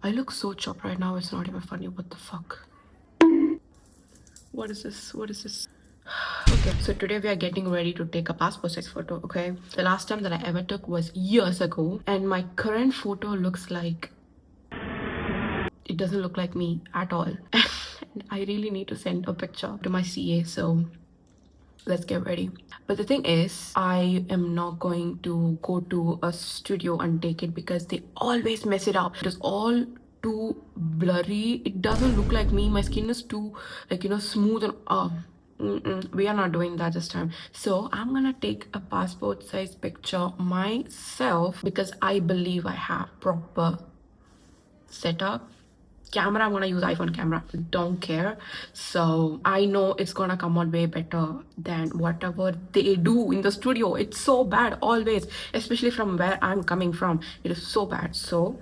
I look so chopped right now, it's not even funny. What the fuck? What is this? What is this? Okay, so today we are getting ready to take a passport size photo, okay? The last time that I ever took was years ago, and my current photo looks like... it doesn't look like me at all. And I really need to send a picture to my CA, so let's get ready. But the thing is, I am not going to go to a studio and take it because they always mess it up. It is all too blurry. It doesn't look like me. My skin is too, like, you know, smooth and we are not doing that this time. So I'm gonna take a passport size picture myself because I believe I have proper setup. Camera, I'm gonna use iPhone camera, don't care. So I know it's gonna come out way better than whatever they do in the studio. It's so bad always, especially from where I'm coming from. It is so bad. So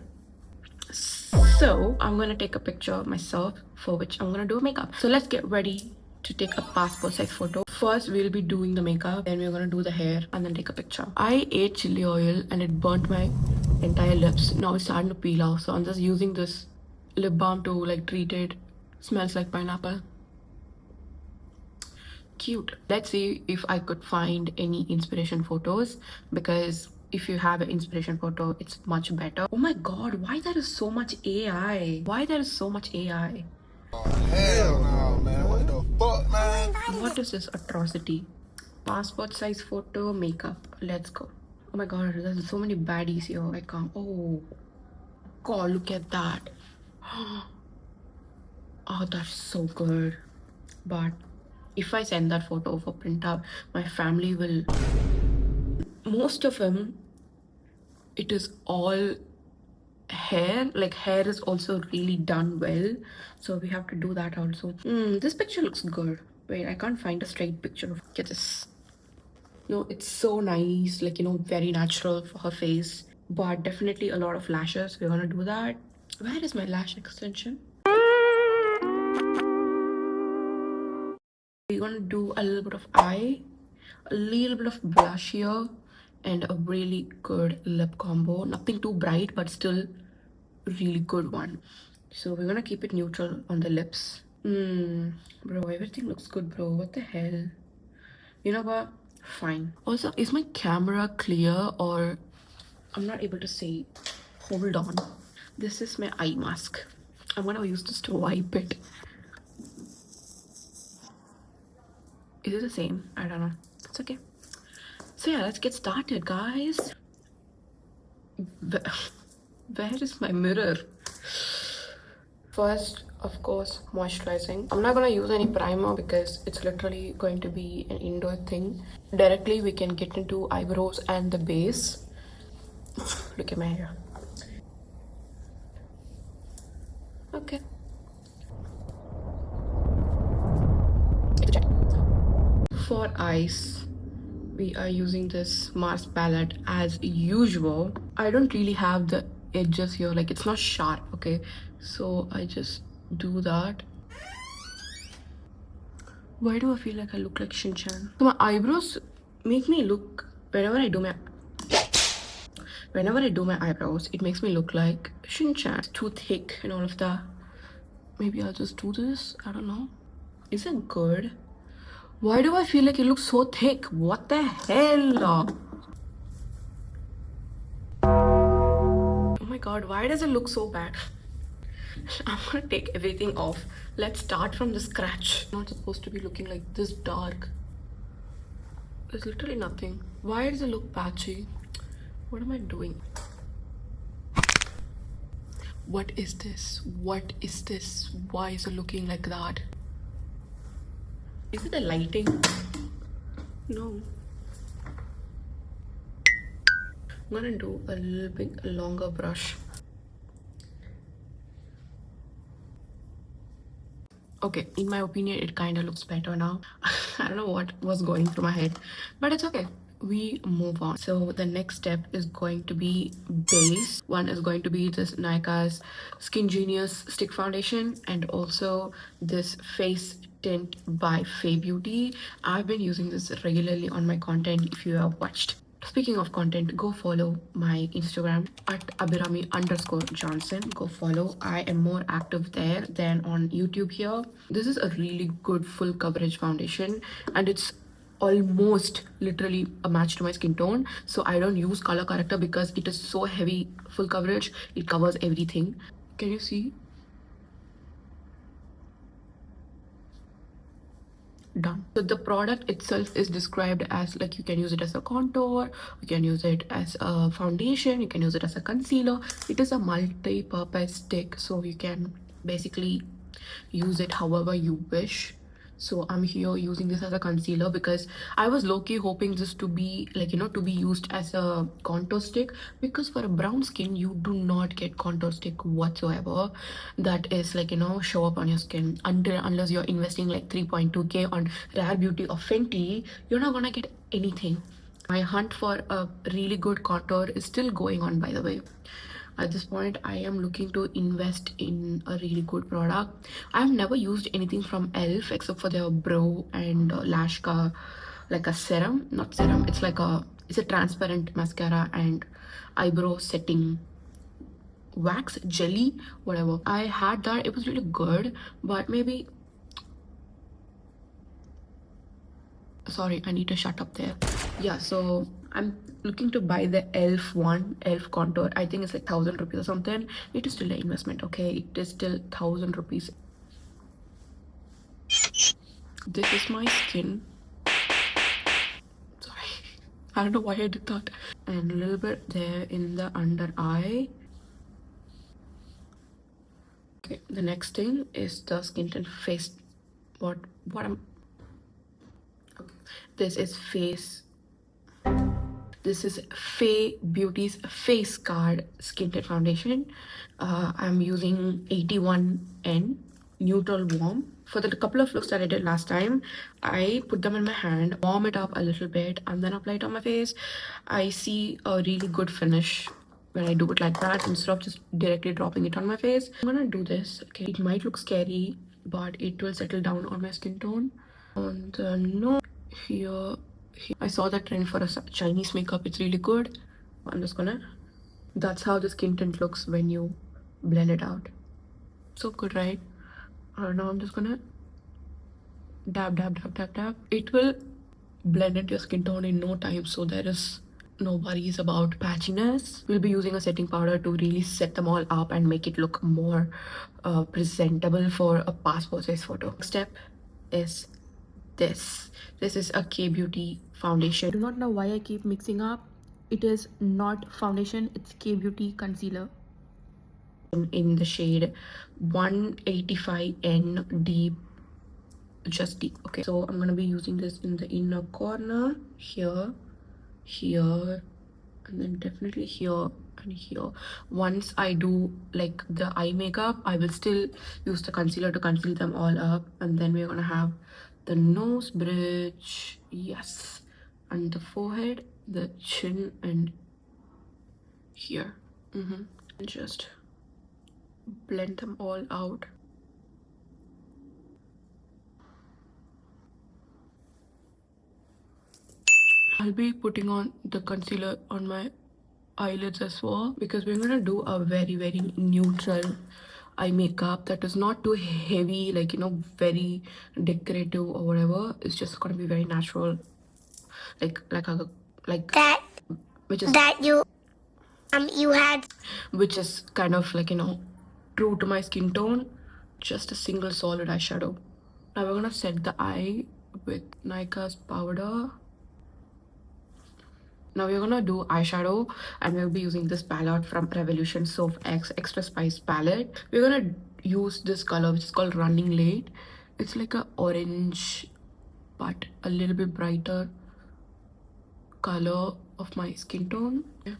I'm gonna take a picture of myself, for which I'm gonna do makeup. So let's get ready to take a passport size photo. First we'll be doing the makeup, then we're gonna do the hair and then take a picture. I ate chili oil and it burnt my entire lips. Now it's starting to peel off, so I'm just using this lip balm to like treat it. Smells like pineapple. Cute. Let's see if I could find any inspiration photos, because if you have an inspiration photo, it's much better. Oh my god, why there is so much AI? Why there is so much AI? Oh, hell no, man. What the fuck, man? What is this atrocity? Passport size photo, makeup. Let's go. Oh my god, there's so many baddies here. I can't. Oh god, look at that. Oh, that's so good. But if I send that photo for print out, my family will... most of them, it is all hair. Like, hair is also really done well, so we have to do that also. This picture looks good. Wait, I can't find a straight picture of... get this. No, it's so nice, like, you know, very natural for her face, but definitely a lot of lashes. We're gonna do that. Where is my lash extension? We're gonna do a little bit of eye, a little bit of blush here, and a really good lip combo. Nothing too bright, but still really good one. So we're gonna keep it neutral on the lips. Bro, everything looks good, bro. What the hell? You know what? Fine. Also, is my camera clear or... I'm not able to see. Hold on. This is my eye mask. I'm gonna use this to wipe it. Is it the same? I don't know. It's okay. So yeah, let's get started, guys. Where is my mirror? First, of course, moisturizing. I'm not gonna use any primer because it's literally going to be an indoor thing. Directly, we can get into eyebrows and the base. Look at my hair. Okay. For eyes, we are using this Mars palette as usual. I don't really have the edges here, like it's not sharp, okay? So I just do that. Why do I feel like I look like Shin-chan? So my eyebrows make me look, whenever I do my eyebrows, it makes me look like Shin-chan. It's too thick and all of that. Maybe I'll just do this. I don't know. Is it good? Why do I feel like it looks so thick? What the hell? Oh my god, why does it look so bad? I'm gonna take everything off. Let's start from the scratch. Not supposed to be looking like this dark. There's literally nothing. Why does it look patchy? What am I doing? What is this? What is this? Why is it looking like that? Is it the lighting? No. I'm gonna do a little bit longer brush. Okay, in my opinion, it kind of looks better now. I don't know what was going through my head, but it's okay. We move on. So the next step is going to be base. One is going to be this Nykaa's SKINgenius stick foundation, and also this face tint by Faye Beauty. I've been using this regularly on my content if you have watched Speaking of content, go follow my Instagram at abirami_johnson. Go follow. I am more active there than on YouTube here. This is a really good full coverage foundation, and it's almost literally a match to my skin tone. So I don't use color corrector because it is so heavy full coverage. It covers everything. Can you see? Done. So the product itself is described as like you can use it as a contour, you can use it as a foundation, you can use it as a concealer. It is a multi-purpose stick, so you can basically use it however you wish. So I'm here using this as a concealer because I was low-key hoping this to be like, you know, to be used as a contour stick, because for a brown skin you do not get contour stick whatsoever that is like, you know, show up on your skin unless you're investing like 3.2k on Rare Beauty or Fenty. You're not gonna get anything. My hunt for a really good contour is still going on, by the way. At this point, I am looking to invest in a really good product. I've never used anything from ELF except for their brow and lash like a serum, not serum. It's like it's a transparent mascara and eyebrow setting wax jelly, whatever. I had that. It was really good, but maybe. Sorry, I need to shut up there. Yeah, so I'm looking to buy the ELF contour. I think it's like 1,000 rupees or something. It is still an investment, okay? It is still 1,000 rupees. This is my skin. Sorry, I don't know why I did that. And a little bit there in the under eye. Okay, the next thing is the Skin Tint face. What I'm. Okay. This is face. This is Faye Beauty's Face Card Skin Tint Foundation. I'm using 81N Neutral Warm. For the couple of looks that I did last time, I put them in my hand, warm it up a little bit, and then apply it on my face. I see a really good finish when I do it like that instead of just directly dropping it on my face. I'm gonna do this. Okay, it might look scary, but it will settle down on my skin tone. On the nose here. I saw that trend for a Chinese makeup. It's really good. I'm just gonna. That's how the skin tint looks when you blend it out. So good, right? Now I'm just gonna dab, dab, dab, dab, dab. It will blend into your skin tone in no time, so there is no worries about patchiness. We'll be using a setting powder to really set them all up and make it look more presentable for a passport size photo. Next step is this is a K-Beauty foundation. I do not know why I keep mixing up. It is not foundation, it's K-Beauty concealer in the shade 185N deep, just deep. Okay, so I'm gonna be using this in the inner corner, here, and then definitely here and here. Once I do like the eye makeup, I will still use the concealer to conceal them all up, and then we're gonna have the nose bridge, yes, and the forehead, the chin, and here. And just blend them all out. I'll be putting on the concealer on my eyelids as well, because we're gonna do a very, very neutral eye makeup that is not too heavy, like, you know, very decorative or whatever. It's just gonna be very natural, like that, which is that you had, which is kind of like, you know, true to my skin tone. Just a single solid eyeshadow. Now we're gonna set the eye with Nykaa's powder. Now we're gonna do eyeshadow, and we'll be using this palette from Revolution Soph X Extra Spice palette. We're gonna use this color, which is called Running Late. It's like a orange, but a little bit brighter color of my skin tone. Yeah.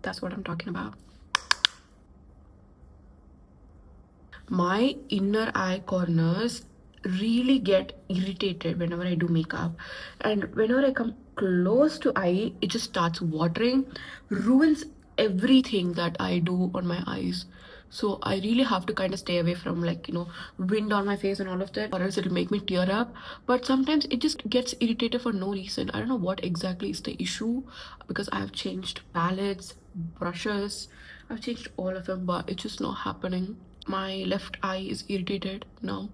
That's what I'm talking about. My inner eye corners really get irritated whenever I do makeup, and whenever I come close to eye, it just starts watering, ruins everything that I do on my eyes. So I really have to kind of stay away from, like, you know, wind on my face and all of that, or else it'll make me tear up. But sometimes it just gets irritated for no reason. I don't know what exactly is the issue, because I've changed palettes, brushes, I've changed all of them, but it's just not happening. My left eye is irritated now.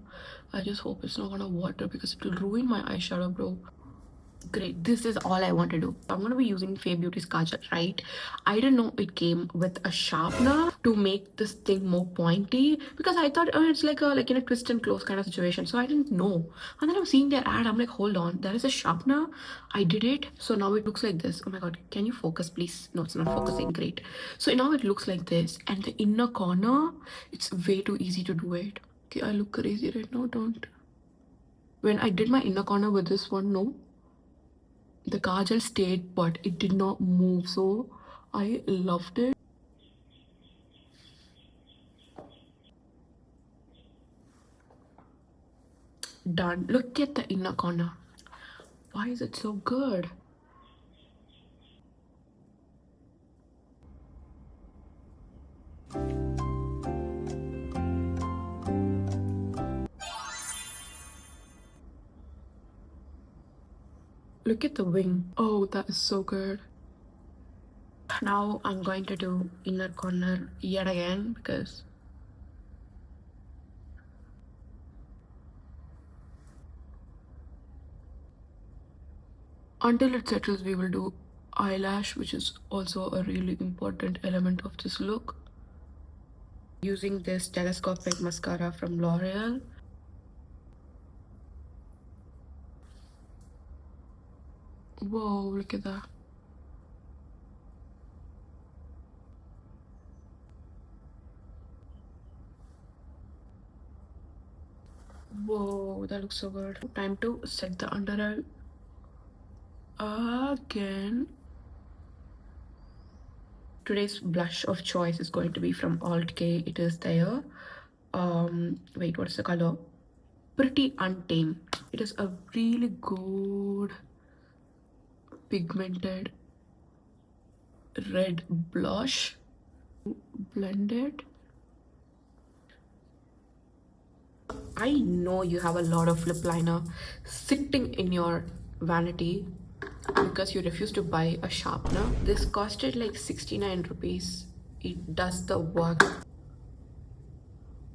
I just hope it's not gonna water, because it will ruin my eyeshadow, bro. Great, this is all I want to do. I'm gonna be using Fair Beauty's Kajal, right? I didn't know it came with a sharpener to make this thing more pointy, because I thought, oh, it's like a, like in a twist and close kind of situation, so I didn't know. And then I'm seeing their ad, I'm like, hold on, there is a sharpener. I did it, so now it looks like this. Oh my god, can you focus please? No, it's not focusing. Great. So now it looks like this, and the inner corner, it's way too easy to do it. Okay, I look crazy right now, don't. When I did my inner corner with this one, no, the kajal stayed, but it did not move, so I loved it. Done. Look at the inner corner. Why is it so good? Look at the wing. Oh, that is so good. Now I'm going to do inner corner yet again, because until it settles, we will do eyelash, which is also a really important element of this look. Using this telescopic mascara from L'Oreal. Whoa, look at that. Whoa, that looks so good. Time to set the under eye again. Today's blush of choice is going to be from ALTK. It is there. Wait, what's the color? Pretty Untamed. It is a really good pigmented red blush. Blend it. I know you have a lot of lip liner sitting in your vanity because you refuse to buy a sharpener. This costed like 69 rupees. It does the work.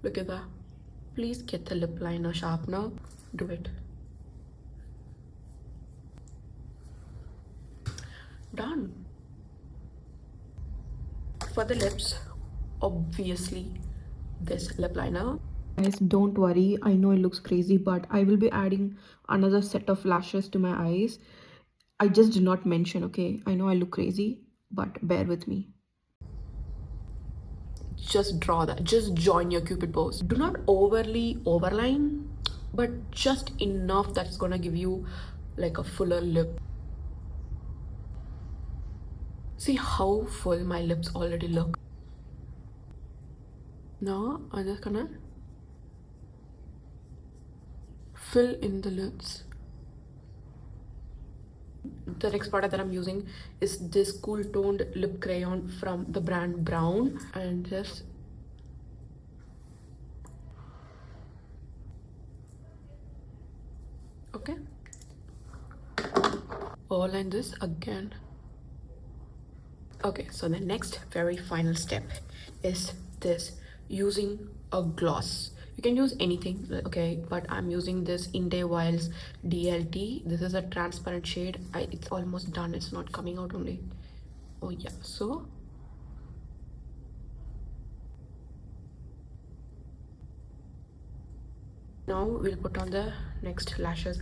Look at that. Please get the lip liner sharpener. Do it. Done. For the lips, obviously this lip liner. Guys, don't worry, I know it looks crazy, but I will be adding another set of lashes to my eyes. I just did not mention, okay? I know I look crazy, but bear with me. Just draw that. Just join your cupid bows. Do not overly overline, but just enough that's gonna give you like a fuller lip. See how full my lips already look. Now I'm just gonna fill in the lips. The next product that I'm using is this cool toned lip crayon from the brand Brown, and just okay, overline this again. Okay, so the next very final step is this, using a gloss. You can use anything, okay, but I'm using this Inde Wiles DLT. This is a transparent shade. It's almost done. It's not coming out only. Oh yeah, so now we'll put on the next lashes.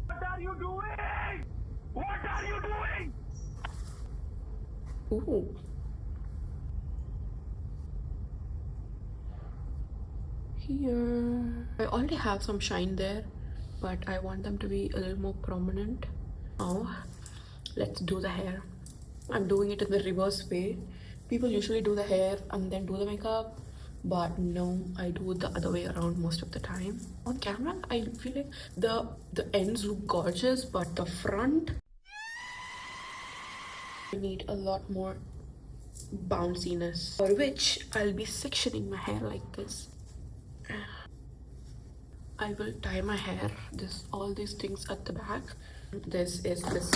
What are you doing? What are you doing? Ooh. Here. I already have some shine there, but I want them to be a little more prominent. Now, let's do the hair. I'm doing it in the reverse way. People usually do the hair and then do the makeup, but no, I do it the other way around most of the time. On camera, I feel like the ends look gorgeous, but the front, I need a lot more bounciness, for which I'll be sectioning my hair like this. I will tie my hair, all these things at the back. This is this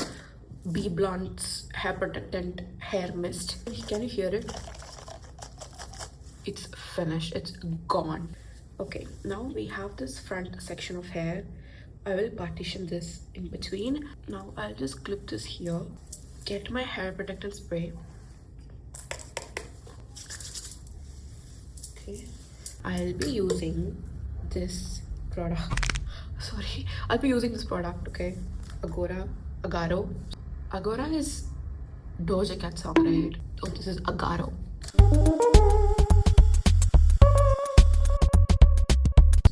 Bee Blunt's hair protectant hair mist. Can you hear it? It's finished, it's gone. Okay, now we have this front section of hair. I will partition this in between. Now I'll just clip this here, get my hair protectant spray. Okay, I'll be using this product. Sorry, I'll be using this product. Okay, Agaro. Agora is Doja Cat song, right? Oh, this is Agaro.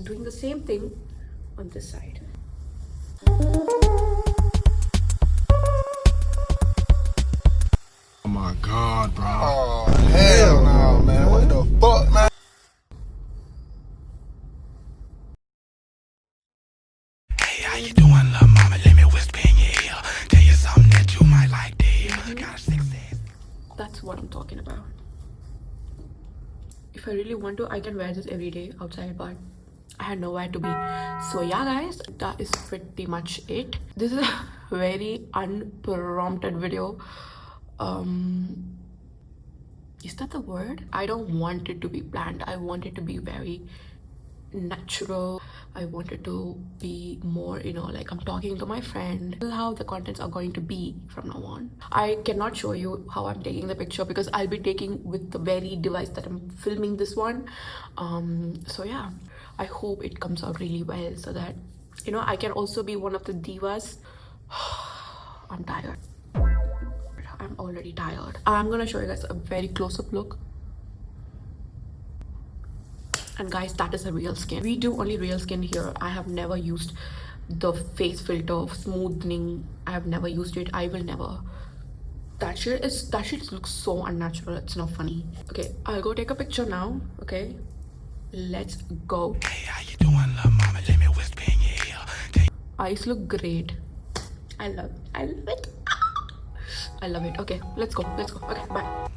Doing the same thing on this side. Oh my god, bro. Oh, hell no, man. What the fuck, man? Hey, how you doing, little mama? Let me whisper in your ear. Tell you something that you might like to hear. Got a six ass. That's what I'm talking about. If I really want to, I can wear this every day outside, but I had nowhere to be. So yeah guys, that is pretty much it. This is a very unprompted video. Is that the word? I don't want it to be planned. I want it to be very natural. I want it to be more, you know, like I'm talking to my friend. This is how the contents are going to be from now on. I cannot show you how I'm taking the picture because I'll be taking with the very device that I'm filming this one. So yeah, I hope it comes out really well so that, you know, I can also be one of the divas. I'm tired. I'm already tired. I'm gonna show you guys a very close-up look. And guys, that is a real skin. We do only real skin here. I have never used the face filter smoothing. I have never used it. I will never. That shit looks so unnatural. It's not funny. Okay, I'll go take a picture now. Okay, let's go. Hey, how you doing, little mama? Let me whisper in your ear. Eyes look great. I love it. I love it. Okay, let's go. Okay, bye.